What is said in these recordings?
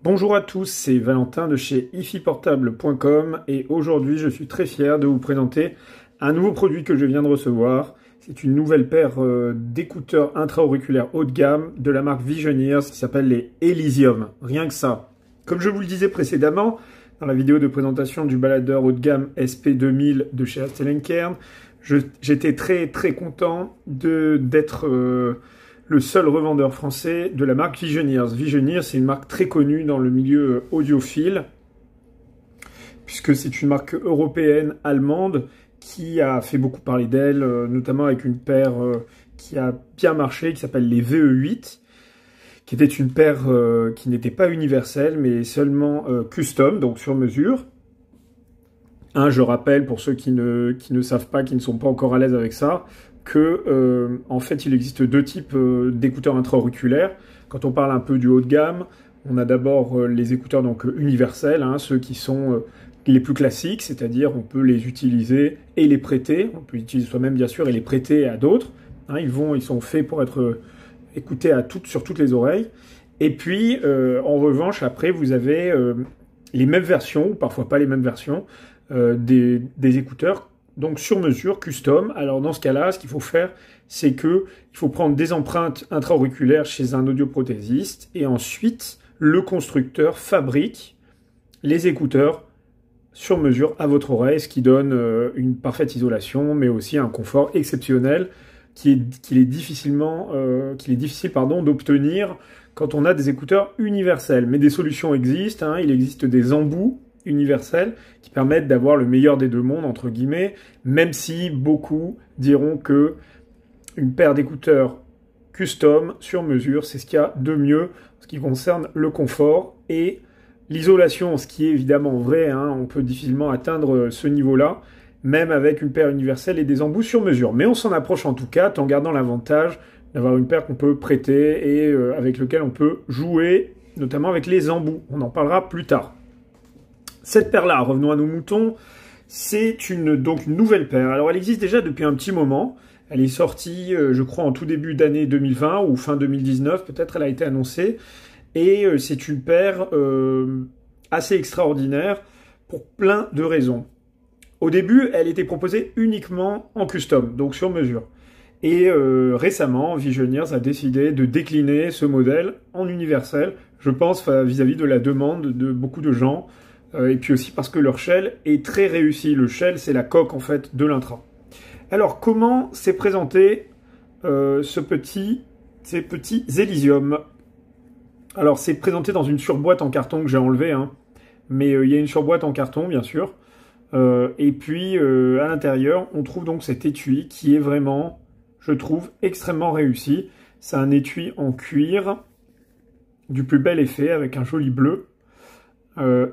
Bonjour à tous, c'est Valentin de chez ifiportable.com et aujourd'hui je suis très fier de vous présenter un nouveau produit que je viens de recevoir. C'est une nouvelle paire d'écouteurs intra-auriculaires haut de gamme de la marque Visioneers qui s'appelle les Elysium. Rien que ça. Comme je vous le disais précédemment, dans la vidéo de présentation du baladeur haut de gamme SP2000 de chez Astel & Kern, j'étais très content d'être le seul revendeur français de la marque Visioneers. Visioneers, c'est une marque très connue dans le milieu audiophile, puisque c'est une marque européenne, allemande, qui a fait beaucoup parler d'elle, notamment avec une paire qui a bien marché, qui s'appelle les VE8, qui était une paire qui n'était pas universelle, mais seulement custom, donc sur mesure. Je rappelle, pour ceux qui ne savent pas, qui ne sont pas encore à l'aise avec ça, que en fait il existe deux types d'écouteurs intra-auriculaires. Quand on parle un peu du haut de gamme, on a d'abord les écouteurs donc universels, ceux qui sont les plus classiques, c'est-à-dire on peut les utiliser et les prêter, on peut les utiliser soi-même bien sûr et les prêter à d'autres. Ils sont faits pour être écoutés sur toutes les oreilles. Et puis en revanche après vous avez les mêmes versions, ou parfois pas les mêmes versions, des écouteurs donc sur mesure, custom. Alors dans ce cas-là, ce qu'il faut faire, c'est que il faut prendre des empreintes intra-auriculaires chez un audioprothésiste et ensuite le constructeur fabrique les écouteurs sur mesure à votre oreille, ce qui donne une parfaite isolation, mais aussi un confort exceptionnel qu'il est difficile d'obtenir quand on a des écouteurs universels. Mais des solutions existent, il existe des embouts universels qui permettent d'avoir le meilleur des deux mondes, entre guillemets, même si beaucoup diront que une paire d'écouteurs custom sur mesure, c'est ce qu'il y a de mieux en ce qui concerne le confort et l'isolation, ce qui est évidemment vrai, on peut difficilement atteindre ce niveau-là, même avec une paire universelle et des embouts sur mesure. Mais on s'en approche en tout cas, en gardant l'avantage d'avoir une paire qu'on peut prêter et avec laquelle on peut jouer, notamment avec les embouts. On en parlera plus tard. Cette paire-là, revenons à nos moutons, c'est donc une nouvelle paire. Alors elle existe déjà depuis un petit moment. Elle est sortie, je crois, en tout début d'année 2020 ou fin 2019, peut-être elle a été annoncée. Et c'est une paire assez extraordinaire pour plein de raisons. Au début, elle était proposée uniquement en custom, donc sur mesure. Et récemment, Visioneers a décidé de décliner ce modèle en universel, je pense vis-à-vis de la demande de beaucoup de gens, et puis aussi parce que leur shell est très réussi. Le shell, c'est la coque en fait de l'intra. Alors, comment s'est présenté ces petits Elysium? Alors, c'est présenté dans une surboîte en carton que j'ai enlevée, mais il y a une surboîte en carton, bien sûr. Et puis, à l'intérieur, on trouve donc cet étui qui est vraiment, je trouve, extrêmement réussi. C'est un étui en cuir du plus bel effet, avec un joli bleu.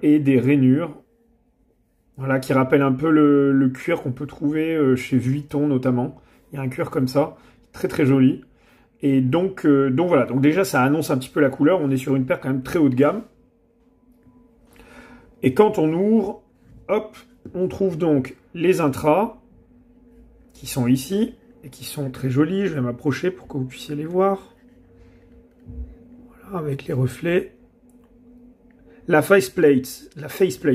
Et des rainures, voilà, qui rappellent un peu le cuir qu'on peut trouver chez Vuitton notamment. Il y a un cuir comme ça, très joli. Et donc voilà, donc déjà ça annonce un petit peu la couleur, on est sur une paire quand même très haut de gamme. Et quand on ouvre, hop, on trouve donc les intras, qui sont ici, et qui sont très jolis. Je vais m'approcher pour que vous puissiez les voir. Voilà, avec les reflets. La faceplate,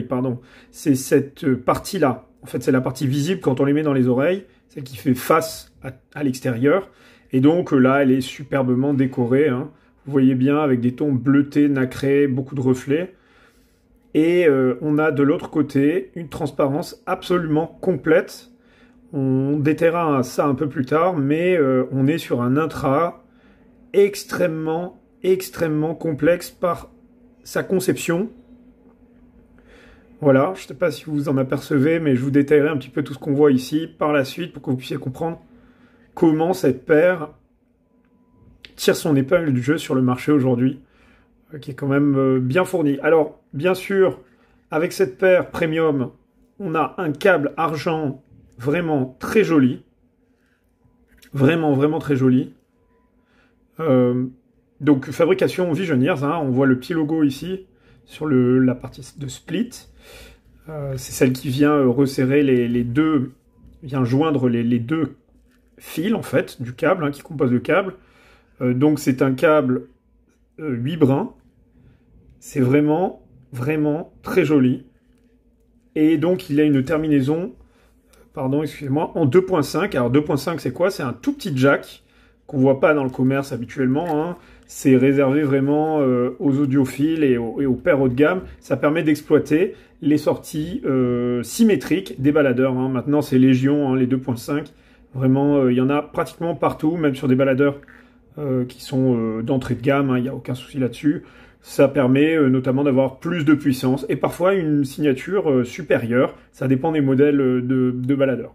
pardon, c'est cette partie-là. En fait, c'est la partie visible quand on les met dans les oreilles, celle qui fait face à l'extérieur. Et donc là, elle est superbement décorée. Vous voyez bien, avec des tons bleutés, nacrés, beaucoup de reflets. Et on a de l'autre côté une transparence absolument complète. On détaillera ça un peu plus tard, mais on est sur un intra extrêmement complexe par sa conception. Voilà, je ne sais pas si vous vous en apercevez, mais je vous détaillerai un petit peu tout ce qu'on voit ici par la suite pour que vous puissiez comprendre comment cette paire tire son épingle du jeu sur le marché aujourd'hui, qui est quand même bien fourni. Alors, bien sûr, avec cette paire premium, on a un câble argent vraiment très joli. Vraiment très joli. Donc, fabrication Visioneers, on voit le petit logo ici, sur la partie de split. C'est celle qui vient resserrer les deux, vient joindre les deux fils, en fait, du câble, qui compose le câble. Donc, c'est un câble 8 brins. C'est vraiment, vraiment très joli. Et donc, il a une terminaison, pardon, excusez-moi, en 2.5. Alors, 2.5, c'est quoi? C'est un tout petit jack qu'on voit pas dans le commerce habituellement, hein. C'est réservé vraiment aux audiophiles et aux paires haut de gamme. Ça permet d'exploiter les sorties symétriques des baladeurs, hein. Maintenant, c'est légion, hein, les 2.5. Vraiment, il y en a pratiquement partout, même sur des baladeurs qui sont d'entrée de gamme, hein, il n'y a aucun souci là-dessus. Ça permet notamment d'avoir plus de puissance et parfois une signature supérieure. Ça dépend des modèles de baladeurs.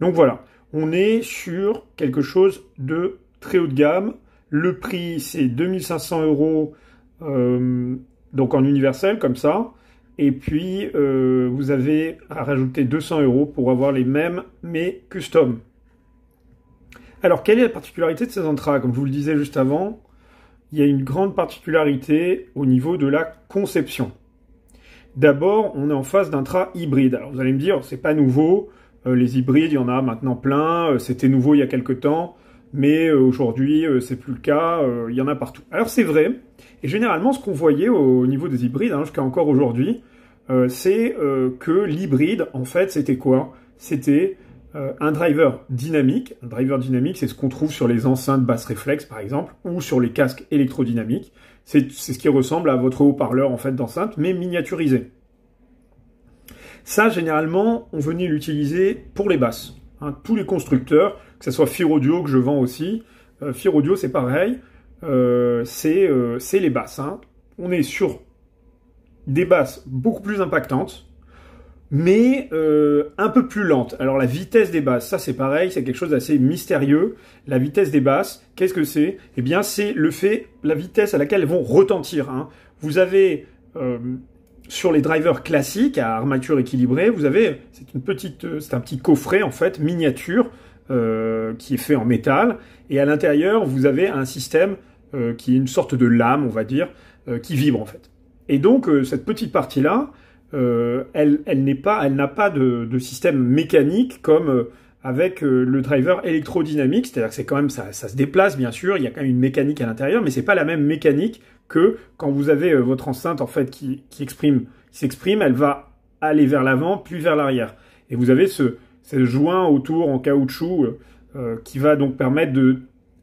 Donc voilà, on est sur quelque chose de très haut de gamme. Le prix, c'est 2500 €, donc en universel, comme ça. Et puis, vous avez à rajouter 200 € pour avoir les mêmes, mais custom. Alors, quelle est la particularité de ces Antra? Comme je vous le disais juste avant, il y a une grande particularité au niveau de la conception. D'abord, on est en face d'un tra hybride. Alors, vous allez me dire, c'est pas nouveau. Les hybrides, il y en a maintenant plein. C'était nouveau il y a quelques temps. Mais aujourd'hui, c'est plus le cas. Il y en a partout. Alors, c'est vrai. Et généralement, ce qu'on voyait au niveau des hybrides, hein, jusqu'à encore aujourd'hui, c'est que l'hybride, en fait, c'était quoi? C'était un driver dynamique. Un driver dynamique, c'est ce qu'on trouve sur les enceintes basse réflexe, par exemple, ou sur les casques électrodynamiques. C'est ce qui ressemble à votre haut-parleur en fait d'enceinte, mais miniaturisé. Ça, généralement, on venait l'utiliser pour les basses. Hein, tous les constructeurs, que ce soit Fear Audio, que je vends aussi, Fear Audio, c'est pareil, c'est les basses. Hein. On est sur des basses beaucoup plus impactantes, mais un peu plus lente. Alors la vitesse des basses, ça c'est pareil, c'est quelque chose d'assez mystérieux. La vitesse des basses, qu'est-ce que c'est? Eh bien c'est la vitesse à laquelle elles vont retentir. Hein. Vous avez sur les drivers classiques à armature équilibrée, vous avez c'est un petit coffret en fait miniature qui est fait en métal, et à l'intérieur vous avez un système qui est une sorte de lame, on va dire, qui vibre en fait. Et donc cette petite partie là, elle n'a pas de système mécanique comme avec le driver électrodynamique, c'est-à-dire que c'est quand même ça se déplace bien sûr, il y a quand même une mécanique à l'intérieur, mais c'est pas la même mécanique que quand vous avez votre enceinte en fait qui s'exprime, elle va aller vers l'avant puis vers l'arrière, et vous avez ce joint autour en caoutchouc qui va donc permettre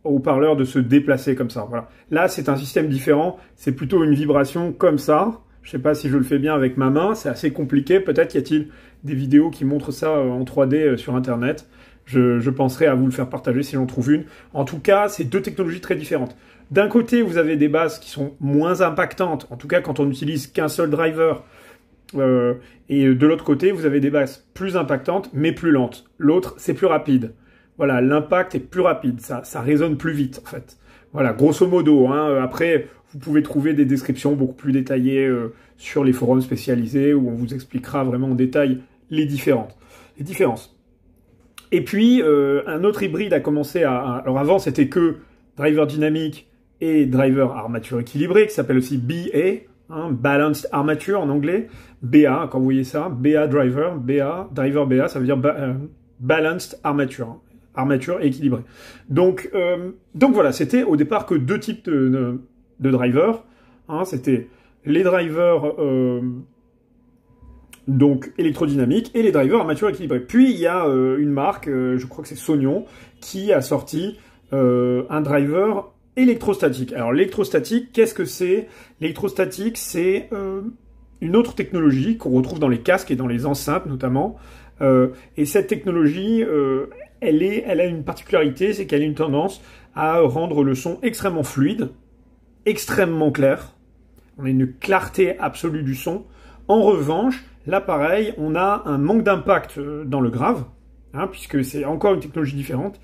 au haut-parleur de se déplacer comme ça. Voilà. Là c'est un système différent, c'est plutôt une vibration comme ça. Je ne sais pas si je le fais bien avec ma main, c'est assez compliqué. Peut-être y a-t-il des vidéos qui montrent ça en 3D sur Internet. Je penserai à vous le faire partager si j'en trouve une. En tout cas, c'est deux technologies très différentes. D'un côté, vous avez des basses qui sont moins impactantes, en tout cas quand on n'utilise qu'un seul driver. Et de l'autre côté, vous avez des basses plus impactantes, mais plus lentes. L'autre, c'est plus rapide. Voilà, l'impact est plus rapide, ça résonne plus vite en fait. Voilà, grosso modo. Hein. Après, vous pouvez trouver des descriptions beaucoup plus détaillées sur les forums spécialisés où on vous expliquera vraiment en détail les différences. Et puis, un autre hybride a commencé alors avant, c'était que driver dynamique et driver armature équilibrée, qui s'appelle aussi BA, hein, Balanced Armature en anglais. BA, quand vous voyez ça, BA driver, driver BA, ça veut dire Balanced Armature. Hein. Armature équilibrée. Donc voilà, c'était au départ que deux types de drivers. Hein, c'était les drivers donc électrodynamiques et les drivers armature équilibrée. Puis il y a une marque, je crois que c'est Sonion, qui a sorti un driver électrostatique. Alors l'électrostatique, qu'est-ce que c'est? L'électrostatique, c'est une autre technologie qu'on retrouve dans les casques et dans les enceintes notamment. Et cette technologie, elle a une particularité, c'est qu'elle a une tendance à rendre le son extrêmement fluide, extrêmement clair. On a une clarté absolue du son. En revanche, là pareil, on a un manque d'impact dans le grave, hein, puisque c'est encore une technologie différente.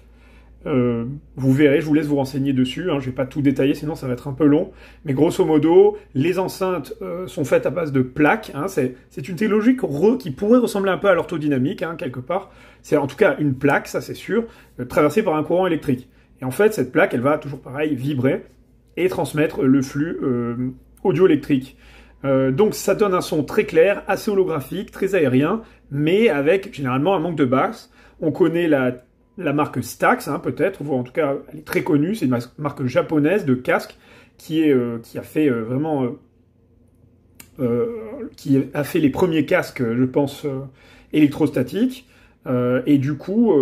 Vous verrez, je vous laisse vous renseigner dessus, hein, je ne vais pas tout détailler, sinon ça va être un peu long. Mais grosso modo, les enceintes sont faites à base de plaques. Hein, c'est une technologie qui pourrait ressembler un peu à l'orthodynamique, hein, quelque part. C'est en tout cas une plaque, ça c'est sûr, traversée par un courant électrique. Et en fait, cette plaque, elle va toujours pareil vibrer et transmettre le flux audio-électrique. Donc ça donne un son très clair, assez holographique, très aérien, mais avec généralement un manque de basse. On connaît la marque Stax, hein, peut-être, ou en tout cas elle est très connue, c'est une marque japonaise de casque qui a fait vraiment qui a fait les premiers casques, je pense, électrostatiques. Et du coup,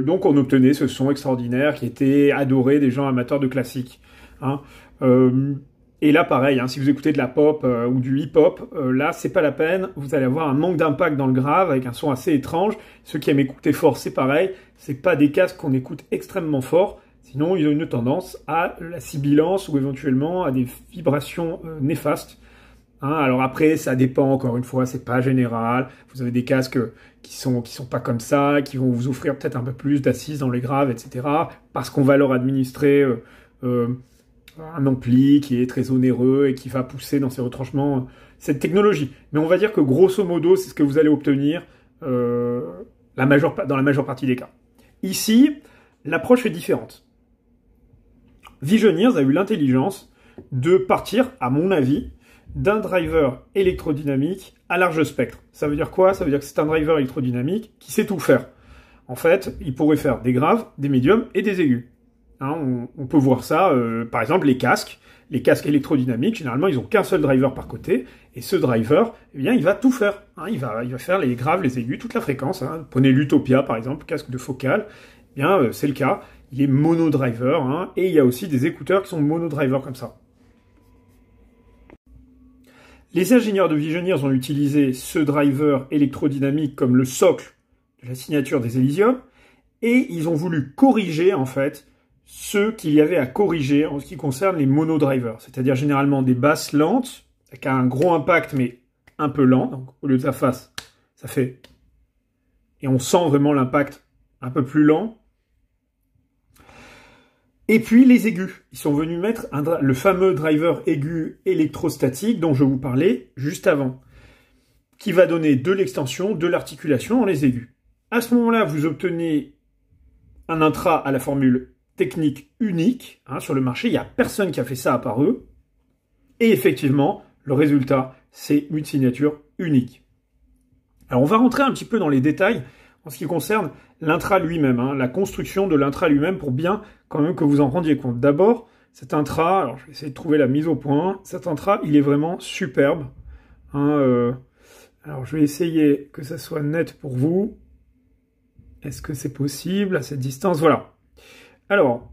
donc on obtenait ce son extraordinaire qui était adoré des gens amateurs de classique. Hein. Et là, pareil, hein, si vous écoutez de la pop ou du hip-hop, là, c'est pas la peine. Vous allez avoir un manque d'impact dans le grave avec un son assez étrange. Ceux qui aiment écouter fort, c'est pareil. C'est pas des casques qu'on écoute extrêmement fort. Sinon, ils ont une tendance à la sibilance ou éventuellement à des vibrations néfastes. Hein, alors après, ça dépend, encore une fois, c'est pas général. Vous avez des casques qui sont pas comme ça, qui vont vous offrir peut-être un peu plus d'assises dans les graves, etc. Parce qu'on va leur administrer un ampli qui est très onéreux et qui va pousser dans ses retranchements cette technologie. Mais on va dire que grosso modo, c'est ce que vous allez obtenir dans la majeure partie des cas. Ici, l'approche est différente. Visioneers a eu l'intelligence de partir, à mon avis, d'un driver électrodynamique à large spectre. Ça veut dire quoi? Ça veut dire que c'est un driver électrodynamique qui sait tout faire. En fait, il pourrait faire des graves, des médiums et des aigus. Hein, on peut voir ça, par exemple, les casques électrodynamiques, généralement, ils n'ont qu'un seul driver par côté, et ce driver, eh bien, il va tout faire. Hein, il va faire les graves, les aigus, toute la fréquence. Hein. Prenez l'Utopia, par exemple, casque de focale, eh bien, c'est le cas. Il est mono-driver, hein, et il y a aussi des écouteurs qui sont mono-driver comme ça. Les ingénieurs de Visioneers ont utilisé ce driver électrodynamique comme le socle de la signature des Elysium, et ils ont voulu corriger, en fait, ce qu'il y avait à corriger en ce qui concerne les monodrivers, c'est-à-dire généralement des basses lentes, avec un gros impact mais un peu lent, donc au lieu de sa face, ça fait... Et on sent vraiment l'impact un peu plus lent. Et puis les aigus, ils sont venus mettre le fameux driver aigu électrostatique dont je vous parlais juste avant, qui va donner de l'extension, de l'articulation dans les aigus. À ce moment-là, vous obtenez un intra à la formule technique unique hein, sur le marché. Il n'y a personne qui a fait ça à part eux. Et effectivement, le résultat, c'est une signature unique. Alors, on va rentrer un petit peu dans les détails en ce qui concerne l'intra lui-même, hein, la construction de l'intra lui-même pour bien quand même que vous en rendiez compte. D'abord, cet intra, alors je vais essayer de trouver la mise au point. Cet intra, il est vraiment superbe. Hein, alors, je vais essayer que ça soit net pour vous. Est-ce que c'est possible à cette distance? Voilà. Alors,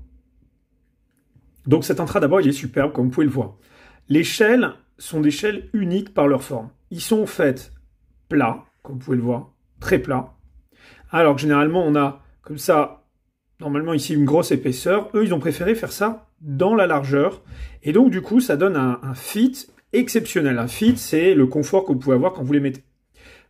donc cet intra d'abord, il est superbe, comme vous pouvez le voir. Les shells sont des shells uniques par leur forme. Ils sont faits plats, comme vous pouvez le voir, très plats. Alors que généralement, on a comme ça, normalement ici, une grosse épaisseur. Eux, ils ont préféré faire ça dans la largeur. Et donc, du coup, ça donne un fit exceptionnel. Un fit, c'est le confort que vous pouvez avoir quand vous les mettez.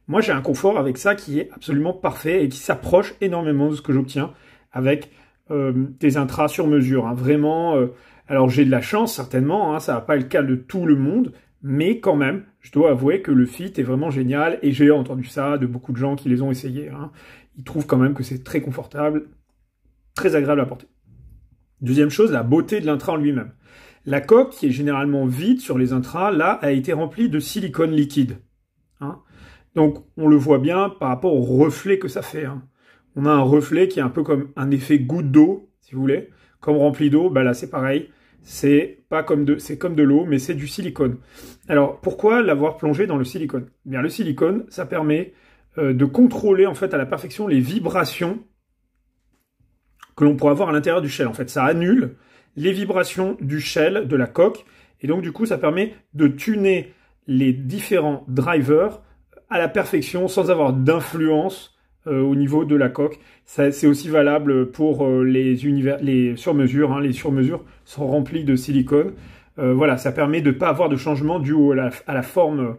Moi, j'ai un confort avec ça qui est absolument parfait et qui s'approche énormément de ce que j'obtiens avec des intras sur mesure. Hein. Vraiment, alors j'ai de la chance, certainement, hein, ça va pas être le cas de tout le monde, mais quand même, je dois avouer que le fit est vraiment génial et j'ai entendu ça de beaucoup de gens qui les ont essayés. Hein. Ils trouvent quand même que c'est très confortable, très agréable à porter. Deuxième chose, la beauté de l'intra en lui-même. La coque, qui est généralement vide sur les intras, là, a été remplie de silicone liquide. Hein. Donc, on le voit bien par rapport au reflet que ça fait. Hein. On a un reflet qui est un peu comme un effet goutte d'eau, si vous voulez. Comme rempli d'eau, bah là, c'est pareil. C'est comme de l'eau, mais c'est du silicone. Alors, pourquoi l'avoir plongé dans le silicone? Eh bien, le silicone, ça permet de contrôler, en fait, à la perfection les vibrations que l'on pourrait avoir à l'intérieur du shell. En fait, ça annule les vibrations du shell, de la coque. Et donc, du coup, ça permet de tuner les différents drivers à la perfection sans avoir d'influence au niveau de la coque. C'est aussi valable pour les sur-mesures. Hein. Les sur-mesures sont remplies de silicone. Voilà, ça permet de ne pas avoir de changement dû à la forme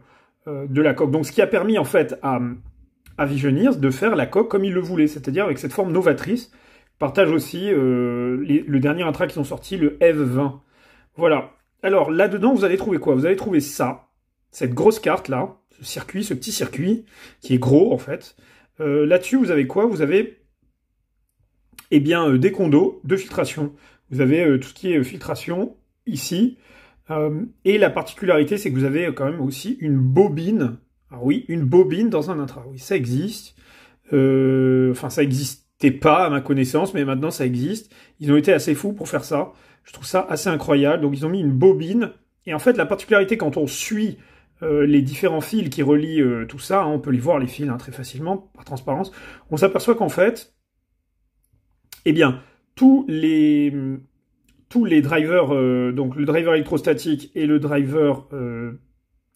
de la coque. Donc, ce qui a permis en fait à Visioneers de faire la coque comme il le voulait, c'est-à-dire avec cette forme novatrice. Partage aussi le dernier intra qui sont sortis, le F20. Voilà. Alors, là-dedans, vous allez trouver quoi? Vous allez trouver ça, cette grosse carte-là, ce petit circuit, qui est gros, en fait. Là-dessus, vous avez quoi? Vous avez, eh bien, des condos de filtration. Vous avez tout ce qui est filtration, ici. Et la particularité, c'est que vous avez quand même aussi une bobine. Alors oui, une bobine dans un intra. Oui, ça existe. Enfin, ça existait pas à ma connaissance, mais maintenant ça existe. Ils ont été assez fous pour faire ça. Je trouve ça assez incroyable. Donc, ils ont mis une bobine. Et en fait, la particularité, quand on suit les différents fils qui relient tout ça, hein, on peut les voir les fils très facilement, par transparence, on s'aperçoit qu'en fait, eh bien, tous les drivers, donc le driver électrostatique et le driver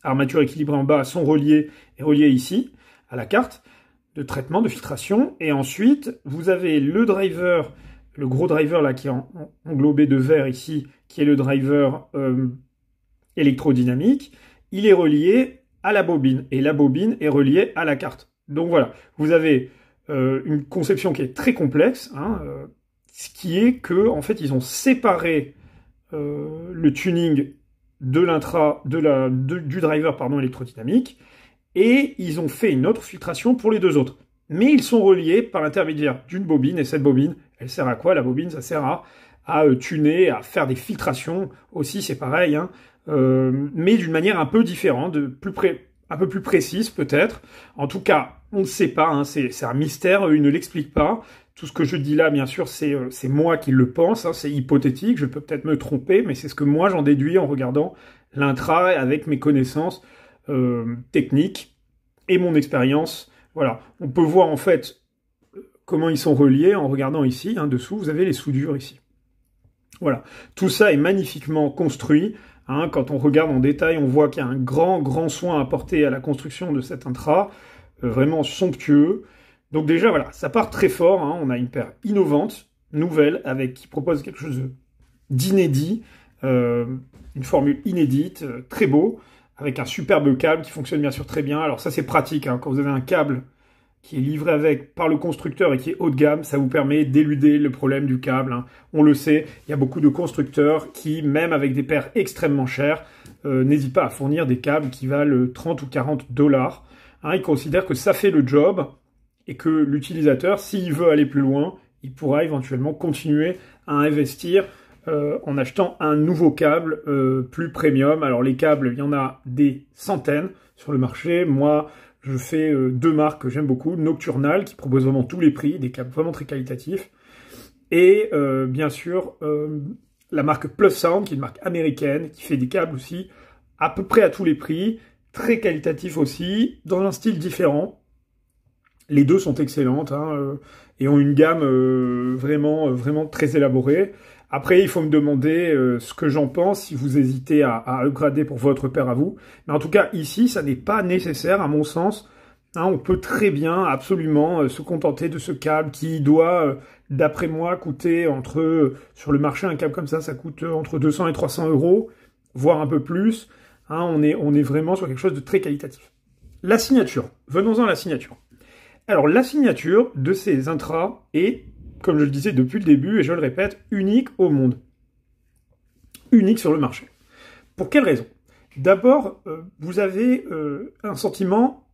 armature équilibrée en bas sont reliés ici, à la carte de traitement, de filtration. Et ensuite, vous avez le driver, le gros driver là qui est englobé de vert ici, qui est le driver électrodynamique. Il est relié à la bobine, et la bobine est reliée à la carte. Donc voilà, vous avez une conception qui est très complexe, hein, ce qui est que en fait ils ont séparé le tuning de du driver électrodynamique, et ils ont fait une autre filtration pour les deux autres. Mais ils sont reliés par l'intermédiaire d'une bobine, et cette bobine, elle sert à quoi? La bobine, ça sert à tuner, à faire des filtrations aussi, c'est pareil, hein, mais d'une manière un peu différente, un peu plus précise peut-être. En tout cas, on ne sait pas, hein, c'est un mystère, ils ne l'expliquent pas. Tout ce que je dis là, bien sûr, c'est moi qui le pense, hein, c'est hypothétique, je peux peut-être me tromper, mais c'est ce que moi j'en déduis en regardant l'intra avec mes connaissances techniques et mon expérience. Voilà, on peut voir en fait comment ils sont reliés en regardant ici, hein, dessous, vous avez les soudures ici. Voilà, tout ça est magnifiquement construit. Hein, quand on regarde en détail, on voit qu'il y a un grand soin apporté à la construction de cet intra, vraiment somptueux. Donc déjà, voilà, ça part très fort, hein, on a une paire innovante, nouvelle, qui propose quelque chose d'inédit, une formule inédite, très beau, avec un superbe câble qui fonctionne bien sûr très bien. Alors ça c'est pratique, hein, quand vous avez un câble qui est livré par le constructeur et qui est haut de gamme, ça vous permet d'éluder le problème du câble. Hein. On le sait, il y a beaucoup de constructeurs qui, même avec des paires extrêmement chères, n'hésitent pas à fournir des câbles qui valent 30 ou 40 $. Hein, ils considèrent que ça fait le job et que l'utilisateur, s'il veut aller plus loin, il pourra éventuellement continuer à investir en achetant un nouveau câble plus premium. Alors les câbles, il y en a des centaines sur le marché. Moi, je fais deux marques que j'aime beaucoup. Nocturnal, qui propose vraiment tous les prix, des câbles vraiment très qualitatifs. Et bien sûr, la marque Plus Sound, qui est une marque américaine, qui fait des câbles aussi à peu près à tous les prix, très qualitatifs aussi, dans un style différent. Les deux sont excellentes, hein, et ont une gamme vraiment très élaborée. Après, il faut me demander ce que j'en pense, si vous hésitez à upgrader pour votre paire à vous. Mais en tout cas, ici, ça n'est pas nécessaire, à mon sens. Hein, on peut très bien, absolument, se contenter de ce câble qui doit, d'après moi, coûter sur le marché, un câble comme ça coûte entre 200 et 300 €, voire un peu plus. Hein, on est vraiment sur quelque chose de très qualitatif. La signature. Venons-en à la signature. Alors, la signature de ces intras est, comme je le disais depuis le début, et je le répète, unique au monde. Unique sur le marché. Pour quelle raison? D'abord, vous avez un sentiment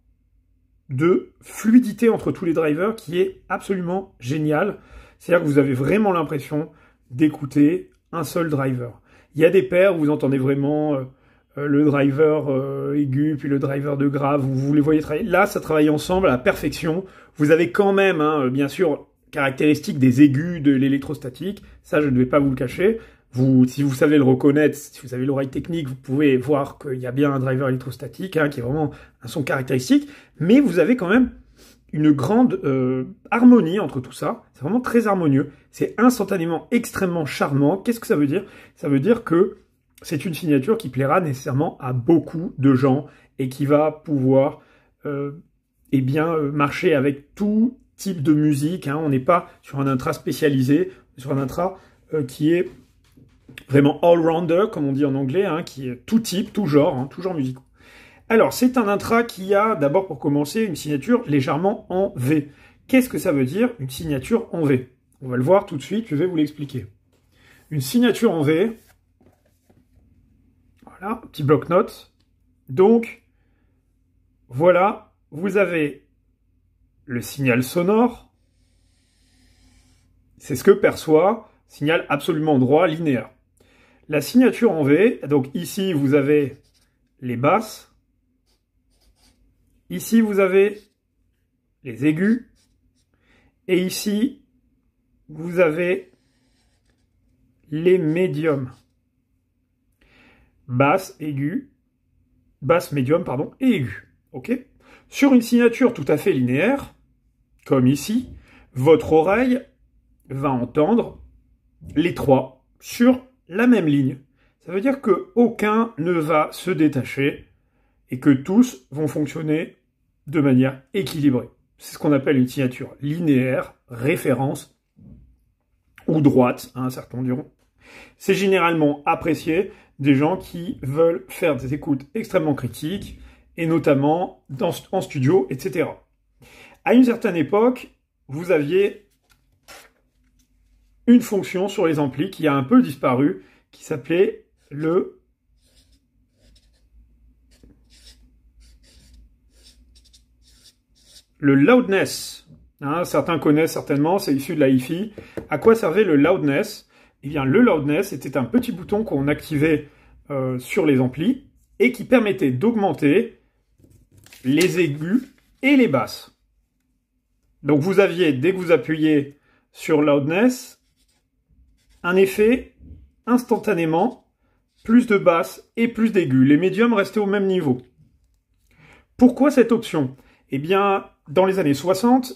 de fluidité entre tous les drivers qui est absolument génial. C'est-à-dire que vous avez vraiment l'impression d'écouter un seul driver. Il y a des paires où vous entendez vraiment le driver aigu, puis le driver de grave, vous les voyez travailler. Là, ça travaille ensemble à la perfection. Vous avez quand même, hein, bien sûr, caractéristiques des aigus de l'électrostatique. Ça, je ne vais pas vous le cacher. Si vous savez le reconnaître, si vous avez l'oreille technique, vous pouvez voir qu'il y a bien un driver électrostatique, hein, qui est vraiment un son caractéristique. Mais vous avez quand même une grande harmonie entre tout ça. C'est vraiment très harmonieux. C'est instantanément extrêmement charmant. Qu'est-ce que ça veut dire? Ça veut dire que c'est une signature qui plaira nécessairement à beaucoup de gens et qui va pouvoir marcher avec tout type de musique. Hein. On n'est pas sur un intra spécialisé, sur un intra qui est vraiment all-rounder, comme on dit en anglais, hein, qui est tout type, tout genre musical. Alors, c'est un intra qui a, d'abord pour commencer, une signature légèrement en V. Qu'est-ce que ça veut dire, une signature en V? On va le voir tout de suite, je vais vous l'expliquer. Une signature en V, voilà, petit bloc-notes. Donc, voilà, vous avez le signal sonore. C'est ce que perçoit, signal absolument droit, linéaire. La signature en V, donc ici vous avez les basses, ici vous avez les aigus, et ici vous avez les médiums. Basse, aigu, basse, médium, pardon, et aiguë. Ok. Sur une signature tout à fait linéaire, comme ici, votre oreille va entendre les trois sur la même ligne. Ça veut dire qu'aucun ne va se détacher et que tous vont fonctionner de manière équilibrée. C'est ce qu'on appelle une signature linéaire, référence ou droite, hein, certains diront. C'est généralement apprécié des gens qui veulent faire des écoutes extrêmement critiques, et notamment en studio, etc. À une certaine époque, vous aviez une fonction sur les amplis qui a un peu disparu, qui s'appelait le loudness. Hein, certains connaissent certainement, c'est issu de la hi-fi. À quoi servait le loudness? Eh bien, le loudness était un petit bouton qu'on activait sur les amplis et qui permettait d'augmenter les aigus et les basses. Donc vous aviez, dès que vous appuyez sur loudness, un effet instantanément, plus de basses et plus d'aigus. Les médiums restaient au même niveau. Pourquoi cette option? Eh bien, dans les années 60,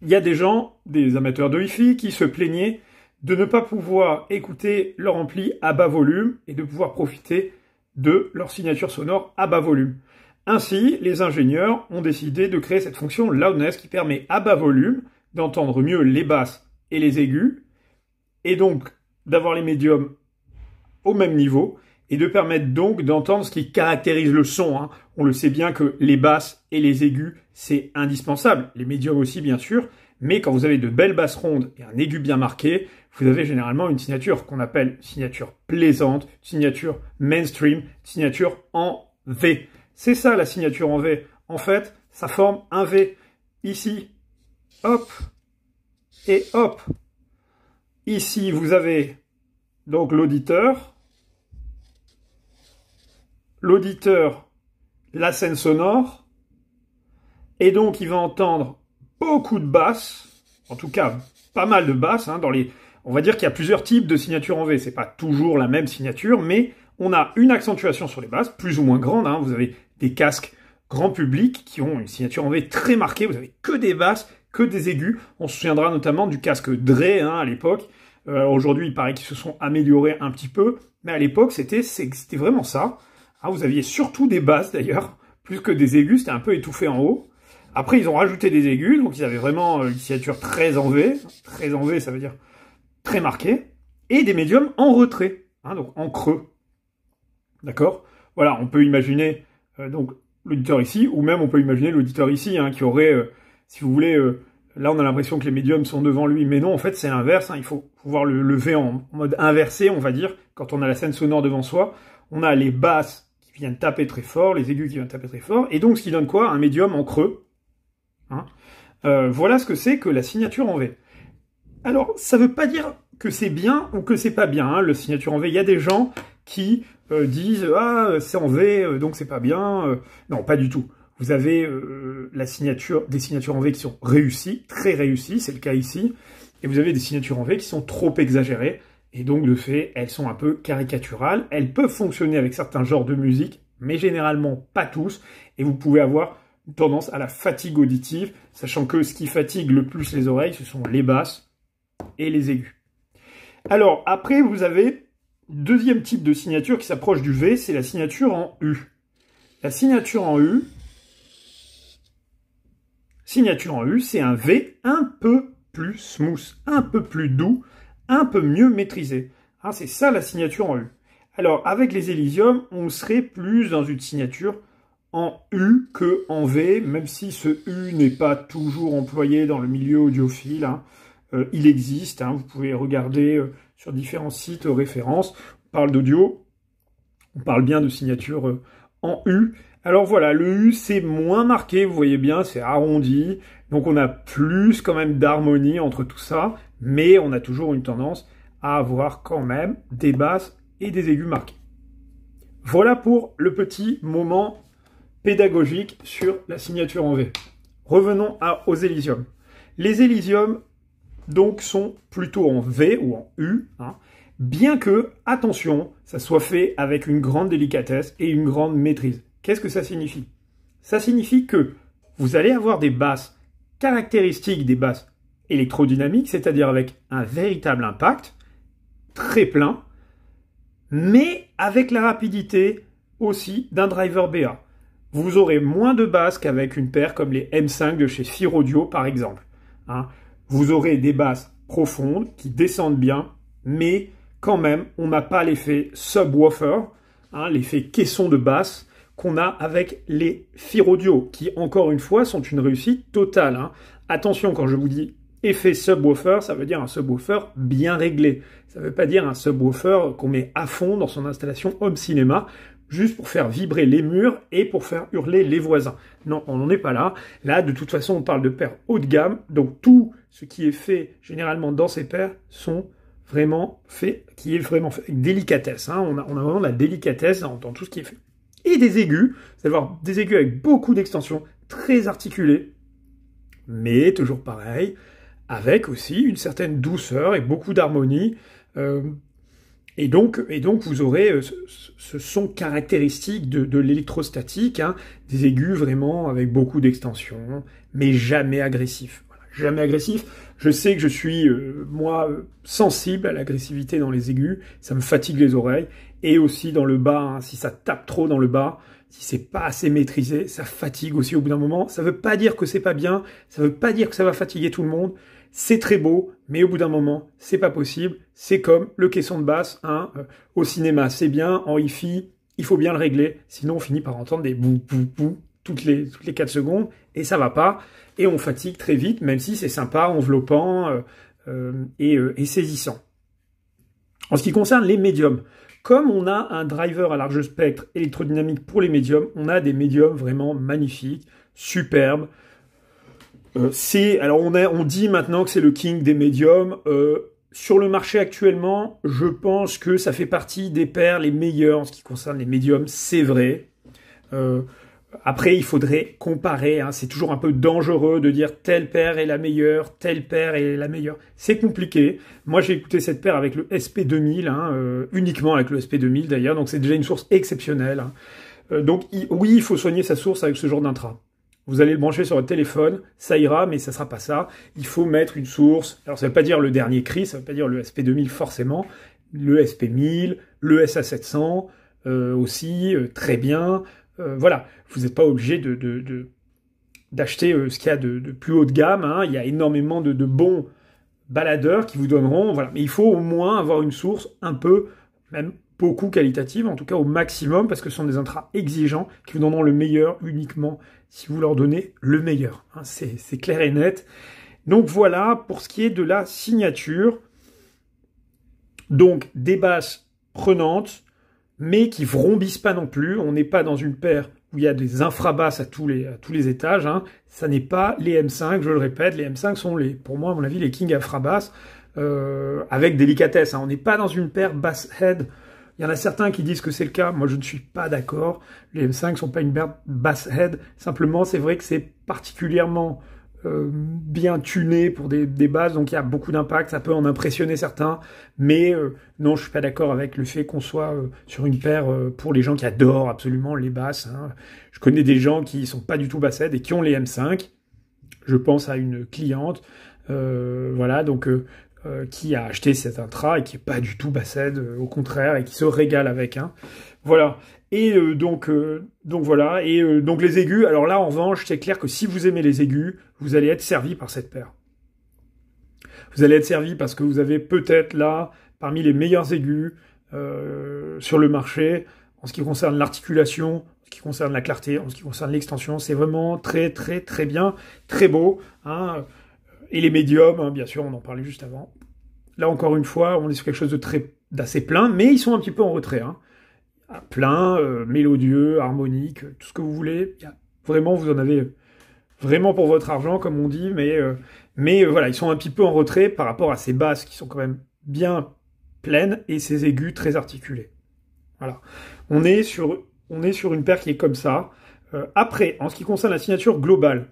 il y a des gens, des amateurs de hi-fi, qui se plaignaient de ne pas pouvoir écouter leur ampli à bas volume et de pouvoir profiter de leur signature sonore à bas volume. Ainsi, les ingénieurs ont décidé de créer cette fonction loudness qui permet à bas volume d'entendre mieux les basses et les aigus, et donc d'avoir les médiums au même niveau, et de permettre donc d'entendre ce qui caractérise le son. Hein. On le sait bien que les basses et les aigus, c'est indispensable, les médiums aussi bien sûr, mais quand vous avez de belles basses rondes et un aigu bien marqué, vous avez généralement une signature qu'on appelle signature plaisante, signature mainstream, signature en V. C'est ça la signature en V. En fait, ça forme un V. Ici, hop, et hop. Ici, vous avez donc l'auditeur. L'auditeur, la scène sonore. Et donc, il va entendre beaucoup de basses. En tout cas, pas mal de basses. Hein, on va dire qu'il y a plusieurs types de signatures en V. C'est pas toujours la même signature, mais on a une accentuation sur les basses, plus ou moins grande. Hein. Vous avez des casques grand public qui ont une signature en V très marquée. Vous avez que des basses, que des aigus. On se souviendra notamment du casque Dre hein, à l'époque. Aujourd'hui, il paraît qu'ils se sont améliorés un petit peu. Mais à l'époque, c'était vraiment ça. Hein, vous aviez surtout des basses d'ailleurs, plus que des aigus. C'était un peu étouffé en haut. Après, ils ont rajouté des aigus. Donc, ils avaient vraiment une signature très en V. Très en V, ça veut dire très marquée. Et des médiums en retrait. Hein, donc en creux. D'accord? Voilà, on peut imaginer donc l'auditeur ici, ou même on peut imaginer l'auditeur ici, hein, qui aurait, si vous voulez, là on a l'impression que les médiums sont devant lui, mais non, en fait c'est l'inverse, hein, il faut voir le V en mode inversé, on va dire, quand on a la scène sonore devant soi, on a les basses qui viennent taper très fort, les aigus qui viennent taper très fort, et donc ce qui donne quoi? Un médium en creux. Hein. Voilà ce que c'est que la signature en V. Alors, ça veut pas dire que c'est bien ou que c'est pas bien, hein, la signature en V. Il y a des gens qui disent « Ah, c'est en V, donc c'est pas bien. » Non, pas du tout. Vous avez des signatures en V qui sont réussies, très réussies, c'est le cas ici. Et vous avez des signatures en V qui sont trop exagérées. Et donc, de fait, elles sont un peu caricaturales. Elles peuvent fonctionner avec certains genres de musique, mais généralement pas tous. Et vous pouvez avoir une tendance à la fatigue auditive, sachant que ce qui fatigue le plus les oreilles, ce sont les basses et les aigus. Alors, après, vous avez deuxième type de signature qui s'approche du V, c'est la signature en U. La signature en U, c'est un V un peu plus smooth, un peu plus doux, un peu mieux maîtrisé. Hein, c'est ça la signature en U. Alors, avec les Elysium, on serait plus dans une signature en U que en V, même si ce U n'est pas toujours employé dans le milieu audiophile. Hein. Il existe, hein, vous pouvez regarder sur différents sites références. On parle d'audio, on parle bien de signature en U. Alors voilà, le U c'est moins marqué, vous voyez bien, c'est arrondi. Donc on a plus quand même d'harmonie entre tout ça, mais on a toujours une tendance à avoir quand même des basses et des aigus marqués. Voilà pour le petit moment pédagogique sur la signature en V. Revenons aux Elysium. Les Elysium donc sont plutôt en V ou en U, hein, bien que, attention, ça soit fait avec une grande délicatesse et une grande maîtrise. Qu'est-ce que ça signifie? Ça signifie que vous allez avoir des basses caractéristiques des basses électrodynamiques, c'est-à-dire avec un véritable impact, très plein, mais avec la rapidité aussi d'un driver BA. Vous aurez moins de basses qu'avec une paire comme les M5 de chez Fir Audio par exemple. Hein. Vous aurez des basses profondes qui descendent bien, mais quand même, on n'a pas l'effet subwoofer, hein, l'effet caisson de basse qu'on a avec les Fir Audio, qui encore une fois sont une réussite totale. Hein. Attention, quand je vous dis effet subwoofer, ça veut dire un subwoofer bien réglé. Ça ne veut pas dire un subwoofer qu'on met à fond dans son installation home cinéma, juste pour faire vibrer les murs et pour faire hurler les voisins. Non, on n'en est pas là. Là, de toute façon, on parle de paires haut de gamme, donc tout ce qui est fait généralement dans ces paires sont vraiment fait, qui est vraiment fait avec délicatesse. Hein. On a vraiment de la délicatesse dans tout ce qui est fait. Et des aigus, vous allez voir des aigus avec beaucoup d'extensions, très articulés, mais toujours pareil, avec aussi une certaine douceur et beaucoup d'harmonie. Et donc, vous aurez ce son caractéristique de l'électrostatique, hein, des aigus vraiment avec beaucoup d'extensions, mais jamais agressifs. Voilà, jamais agressif. Je sais que je suis, moi, sensible à l'agressivité dans les aigus, ça me fatigue les oreilles, et aussi dans le bas, hein, si ça tape trop dans le bas, si c'est pas assez maîtrisé, ça fatigue aussi au bout d'un moment. Ça veut pas dire que c'est pas bien, ça veut pas dire que ça va fatiguer tout le monde. C'est très beau, mais au bout d'un moment, c'est pas possible. C'est comme le caisson de basse, hein, au cinéma, c'est bien, en hi-fi, il faut bien le régler, sinon on finit par entendre des bou bou bou toutes les 4 secondes, et ça va pas, et on fatigue très vite, même si c'est sympa, enveloppant et saisissant. En ce qui concerne les médiums, comme on a un driver à large spectre électrodynamique pour les médiums, on a des médiums vraiment magnifiques, superbes. Alors on dit maintenant que c'est le king des médiums. Sur le marché actuellement, je pense que ça fait partie des paires les meilleures en ce qui concerne les médiums, c'est vrai. Après, il faudrait comparer. Hein, c'est toujours un peu dangereux de dire telle paire est la meilleure, telle paire est la meilleure. C'est compliqué. Moi, j'ai écouté cette paire avec le SP2000, hein, uniquement avec le SP2000 d'ailleurs. Donc, c'est déjà une source exceptionnelle. Hein. Donc, oui, il faut soigner sa source avec ce genre d'intra. Vous allez le brancher sur votre téléphone, ça ira, mais ça sera pas ça. Il faut mettre une source. Alors, ça veut pas dire le dernier cri, ça veut pas dire le SP2000 forcément. Le SP1000, le SA700 aussi, très bien. Voilà, vous n'êtes pas obligé d'acheter ce qu'il y a de plus haut de gamme. Hein. Il y a énormément de bons baladeurs qui vous donneront. Voilà. Mais il faut au moins avoir une source un peu, même beaucoup qualitative, en tout cas au maximum, parce que ce sont des intras exigeants qui vous donneront le meilleur uniquement si vous leur donnez le meilleur. Hein. C'est clair et net. Donc voilà pour ce qui est de la signature. Donc des basses prenantes, mais qui vrombissent pas non plus. On n'est pas dans une paire où il y a des infrabasses à tous les étages. Hein. Ça n'est pas les M5, je le répète. Les M5 sont, pour moi, à mon avis, les King infrabasses, avec délicatesse. Hein. On n'est pas dans une paire bass head. Il y en a certains qui disent que c'est le cas. Moi, je ne suis pas d'accord. Les M5 ne sont pas une paire bass head. Simplement, c'est vrai que c'est particulièrement bien tuné pour des basses, donc il y a beaucoup d'impact, ça peut en impressionner certains, mais non, je suis pas d'accord avec le fait qu'on soit sur une paire pour les gens qui adorent absolument les basses. Hein. Je connais des gens qui sont pas du tout basshead et qui ont les M5. Je pense à une cliente, voilà, donc qui a acheté cet intra et qui est pas du tout basshead, au contraire, et qui se régale avec. Hein. Voilà. Et donc voilà. Et donc les aigus. Alors là, en revanche, c'est clair que si vous aimez les aigus, vous allez être servi par cette paire. Vous allez être servi parce que vous avez peut-être là parmi les meilleurs aigus sur le marché en ce qui concerne l'articulation, en ce qui concerne la clarté, en ce qui concerne l'extension. C'est vraiment très très très bien, très beau. Hein. Et les médiums, hein, bien sûr, on en parlait juste avant. Là encore une fois, on est sur quelque chose d'assez plein, mais ils sont un petit peu en retrait. Hein. Plein, mélodieux, harmonique, tout ce que vous voulez. Vraiment, vous en avez vraiment pour votre argent, comme on dit, mais voilà, ils sont un petit peu en retrait par rapport à ces basses qui sont quand même bien pleines et ces aigus très articulés. Voilà. On est sur une paire qui est comme ça. Après, en ce qui concerne la signature globale,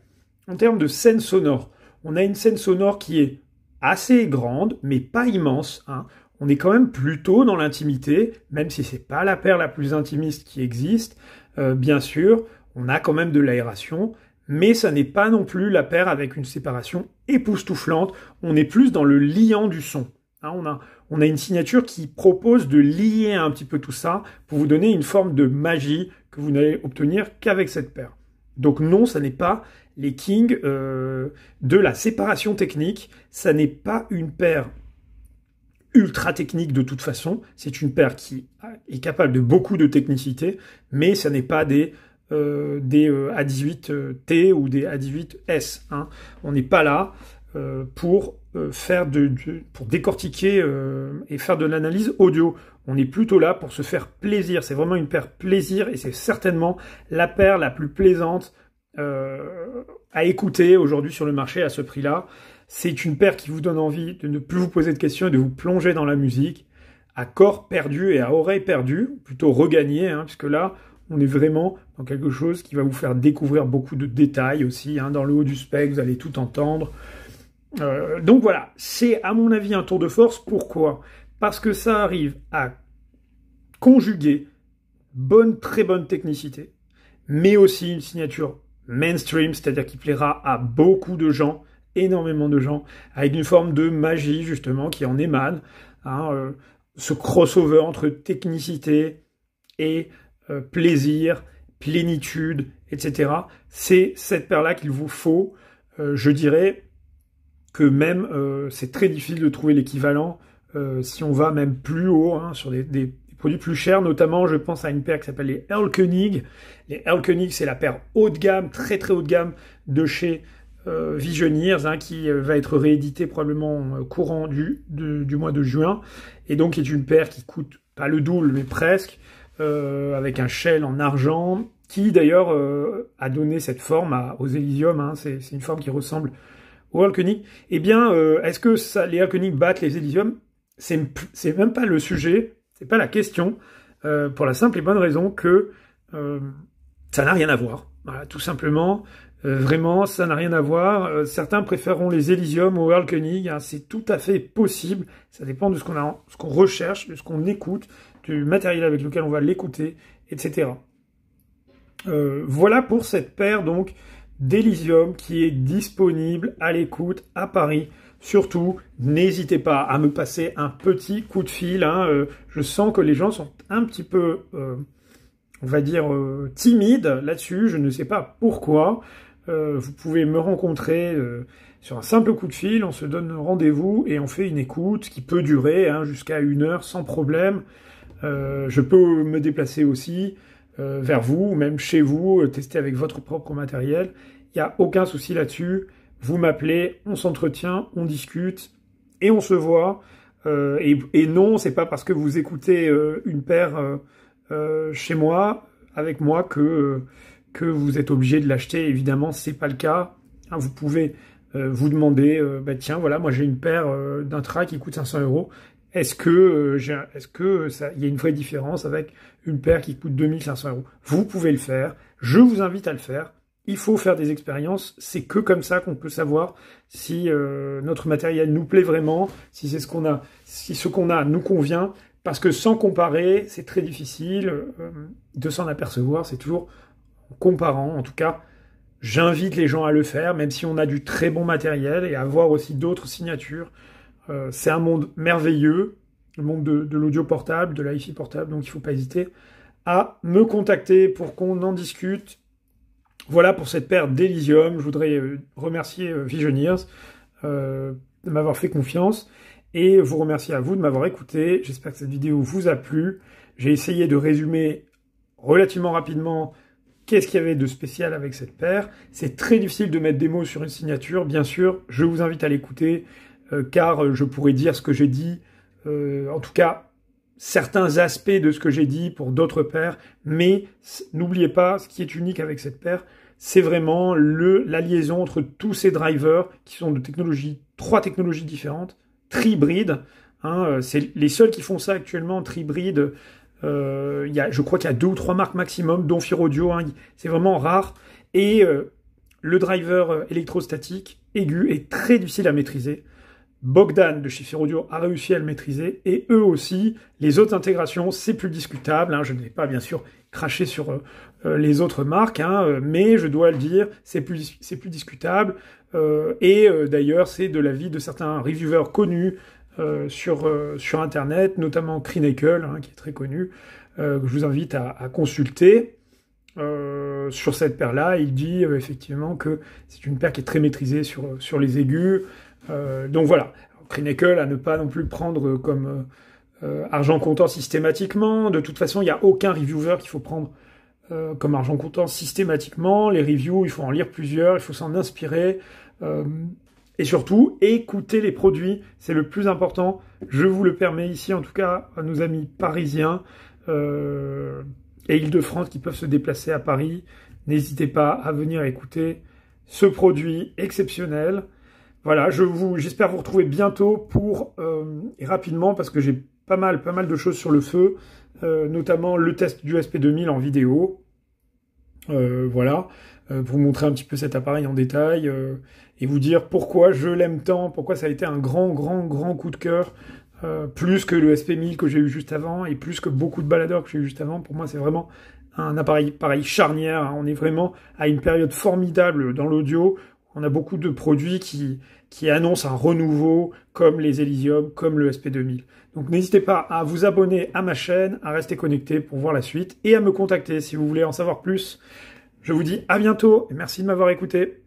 en termes de scène sonore, on a une scène sonore qui est assez grande, mais pas immense. Hein. on est quand même plutôt dans l'intimité, même si c'est pas la paire la plus intimiste qui existe. Bien sûr, on a quand même de l'aération, mais ça n'est pas non plus la paire avec une séparation époustouflante. On est plus dans le liant du son. Hein, on a une signature qui propose de lier un petit peu tout ça pour vous donner une forme de magie que vous n'allez obtenir qu'avec cette paire. Donc non, ça n'est pas les kings de la séparation technique. Ça n'est pas une paire ultra technique de toute façon. C'est une paire qui est capable de beaucoup de technicité, mais ça n'est pas des A18T ou des A18S. Hein. On n'est pas là pour pour décortiquer et faire de l'analyse audio. On est plutôt là pour se faire plaisir. C'est vraiment une paire plaisir et c'est certainement la paire la plus plaisante à écouter aujourd'hui sur le marché à ce prix-là. C'est une paire qui vous donne envie de ne plus vous poser de questions et de vous plonger dans la musique à corps perdu et à oreille perdue, plutôt regagné, hein, puisque là, on est vraiment dans quelque chose qui va vous faire découvrir beaucoup de détails aussi. Hein, dans le haut du spec, vous allez tout entendre. Donc voilà, c'est à mon avis un tour de force. Pourquoi? Parce que ça arrive à conjuguer très bonne technicité, mais aussi une signature mainstream, c'est-à-dire qui plaira à beaucoup de gens, énormément de gens, avec une forme de magie justement qui en émane, hein, ce crossover entre technicité et plaisir, plénitude, etc. C'est cette paire-là qu'il vous faut. Je dirais que même c'est très difficile de trouver l'équivalent si on va même plus haut, hein, sur des produits plus chers. Notamment, je pense à une paire qui s'appelle les Erlkönig. Les Erlkönig, c'est la paire haut de gamme, très très haut de gamme de chez Visioneers, hein, qui va être réédité probablement courant du mois de juin, et donc est une paire qui coûte pas le double mais presque, avec un shell en argent qui d'ailleurs a donné cette forme aux Elysium, hein, c'est une forme qui ressemble aux Erlkönig. Eh bien, est-ce que les Erlkönig battent les Elysium? C'est même pas le sujet, c'est pas la question, pour la simple et bonne raison que ça n'a rien à voir. Voilà, tout simplement. Vraiment, ça n'a rien à voir. Certains préféreront les Elysium aux Erlkönig. Hein, c'est tout à fait possible. Ça dépend de ce qu'on recherche, de ce qu'on écoute, du matériel avec lequel on va l'écouter, etc. Voilà pour cette paire donc d'Elysium qui est disponible à l'écoute à Paris. Surtout, n'hésitez pas à me passer un petit coup de fil. Hein, je sens que les gens sont un petit peu, on va dire, timides là-dessus. Je ne sais pas pourquoi. Vous pouvez me rencontrer sur un simple coup de fil, on se donne rendez-vous et on fait une écoute qui peut durer jusqu'à 1 heure sans problème. Je peux me déplacer aussi vers vous, ou même chez vous, tester avec votre propre matériel. Il n'y a aucun souci là-dessus. Vous m'appelez, on s'entretient, on discute et on se voit. Et non, c'est pas parce que vous écoutez une paire chez moi, avec moi, que vous êtes obligé de l'acheter. Évidemment, c'est pas le cas. Hein, vous pouvez vous demander, tiens, voilà, moi j'ai une paire d'Intra qui coûte 500 €. Est-ce que il y a une vraie différence avec une paire qui coûte 2500 €? Vous pouvez le faire. Je vous invite à le faire. Il faut faire des expériences. C'est que comme ça qu'on peut savoir si notre matériel nous plaît vraiment, si c'est ce qu'on a nous convient. Parce que sans comparer, c'est très difficile de s'en apercevoir. C'est toujours en comparant. En tout cas, j'invite les gens à le faire, même si on a du très bon matériel, et à voir aussi d'autres signatures. C'est un monde merveilleux, le monde de l'audio portable, de l'hi-fi portable, donc il ne faut pas hésiter à me contacter pour qu'on en discute. Voilà pour cette paire d'Elysium. Je voudrais remercier Visioneers de m'avoir fait confiance et vous remercier à vous de m'avoir écouté. J'espère que cette vidéo vous a plu. J'ai essayé de résumer relativement rapidement qu'est-ce qu'il y avait de spécial avec cette paire. C'est très difficile de mettre des mots sur une signature, bien sûr. Je vous invite à l'écouter, car je pourrais dire ce que j'ai dit, en tout cas certains aspects de ce que j'ai dit pour d'autres paires, mais n'oubliez pas, ce qui est unique avec cette paire, c'est vraiment la liaison entre tous ces drivers qui sont de 3 technologies différentes, tri-bride, hein, c'est les seuls qui font ça actuellement, tri-bride. Je crois qu'il y a 2 ou 3 marques maximum, dont Fir Audio, hein, c'est vraiment rare, et le driver électrostatique aigu est très difficile à maîtriser. Bogdan de chez FIR Audio a réussi à le maîtriser, et eux aussi. Les autres intégrations, c'est plus discutable, hein. Je ne vais pas bien sûr cracher sur les autres marques, hein, mais je dois le dire, c'est plus discutable, et d'ailleurs c'est de l'avis de certains reviewers connus sur internet, notamment Crinacle, hein, qui est très connu, que je vous invite à consulter. Sur cette paire-là, il dit effectivement que c'est une paire qui est très maîtrisée sur les aigus. Donc voilà, Crinacle à ne pas non plus prendre comme argent comptant systématiquement. De toute façon, il n'y a aucun reviewer qu'il faut prendre comme argent comptant systématiquement. Les reviews, il faut en lire plusieurs, il faut s'en inspirer. Et surtout, écouter les produits, c'est le plus important. Je vous le permets ici, en tout cas, à nos amis parisiens et Île-de-France qui peuvent se déplacer à Paris. N'hésitez pas à venir écouter ce produit exceptionnel. Voilà, j'espère vous retrouver bientôt et rapidement, parce que j'ai pas mal de choses sur le feu, notamment le test du SP2000 en vidéo. Voilà, pour vous montrer un petit peu cet appareil en détail et vous dire pourquoi je l'aime tant, pourquoi ça a été un grand coup de cœur, plus que le SP1000 que j'ai eu juste avant et plus que beaucoup de baladeurs que j'ai eu juste avant. Pour moi, c'est vraiment un appareil pareil charnière, hein. On est vraiment à une période formidable dans l'audio. On a beaucoup de produits qui annoncent un renouveau, comme les Elysium, comme le SP2000. Donc n'hésitez pas à vous abonner à ma chaîne, à rester connecté pour voir la suite, et à me contacter si vous voulez en savoir plus. Je vous dis à bientôt, et merci de m'avoir écouté.